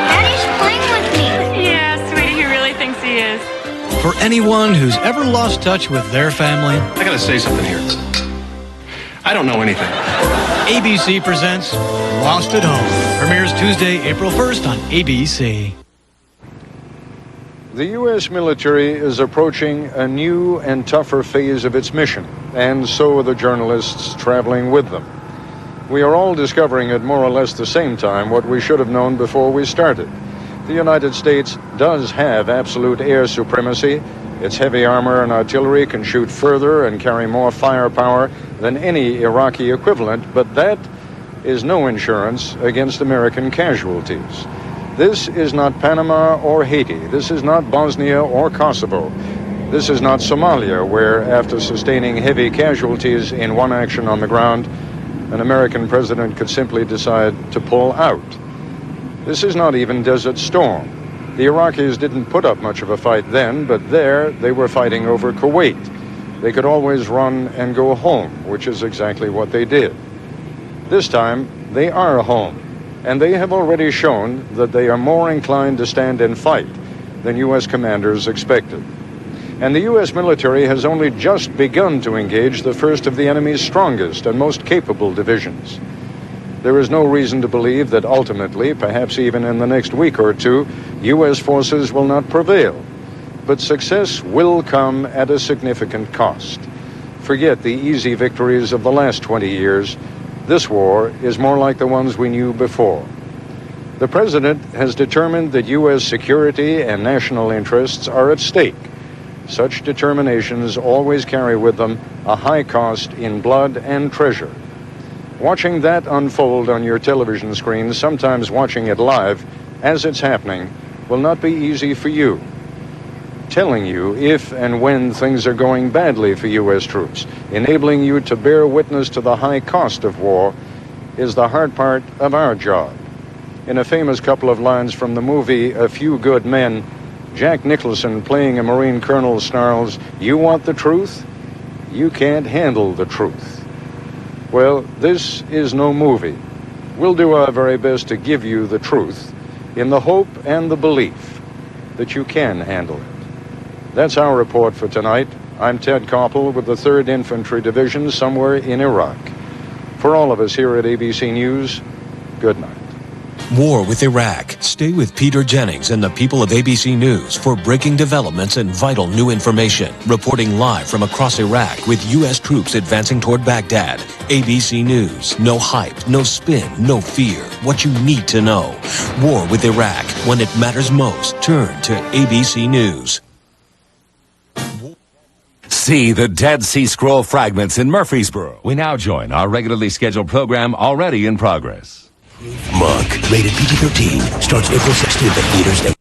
Daddy's playing with me. Yeah, sweetie, he really thinks he is. For anyone who's ever lost touch with their family, I gotta say something here. I don't know anything. ABC presents Lost at Home. Premieres Tuesday, April 1st on ABC. The U.S. military is approaching a new and tougher phase of its mission, and so are the journalists traveling with them. We are all discovering at more or less the same time what we should have known before we started. The United States does have absolute air supremacy. Its heavy armor and artillery can shoot further and carry more firepower than any Iraqi equivalent, but that is no insurance against American casualties. This is not Panama or Haiti. This is not Bosnia or Kosovo. This is not Somalia, where after sustaining heavy casualties in one action on the ground, an American president could simply decide to pull out. This is not even Desert Storm. The Iraqis didn't put up much of a fight then, but there they were fighting over Kuwait. They could always run and go home, which is exactly what they did. This time, they are home, and they have already shown that they are more inclined to stand and fight than U.S. commanders expected. And the U.S. military has only just begun to engage the first of the enemy's strongest and most capable divisions. There is no reason to believe that ultimately, perhaps even in the next week or two, U.S. forces will not prevail. But success will come at a significant cost. Forget the easy victories of the last 20 years. This war is more like the ones we knew before. The president has determined that U.S. security and national interests are at stake. Such determinations always carry with them a high cost in blood and treasure. Watching that unfold on your television screen, sometimes watching it live as it's happening, will not be easy for you. Telling you if and when things are going badly for U.S. troops, enabling you to bear witness to the high cost of war, is the hard part of our job. In a famous couple of lines from the movie A Few Good Men, Jack Nicholson, playing a Marine colonel, snarls, "You want the truth? You can't handle the truth." Well, this is no movie. We'll do our very best to give you the truth in the hope and the belief that you can handle it. That's our report for tonight. I'm Ted Koppel with the 3rd Infantry Division somewhere in Iraq. For all of us here at ABC News, good night. War with Iraq. Stay with Peter Jennings and the people of ABC News for breaking developments and vital new information. Reporting live from across Iraq with U.S. troops advancing toward Baghdad. ABC News. No hype, no spin, no fear. What you need to know. War with Iraq. When it matters most, turn to ABC News. See the Dead Sea Scroll fragments in Murfreesboro. We now join our regularly scheduled program already in progress. Monk, rated PG-13, starts April 16th at theaters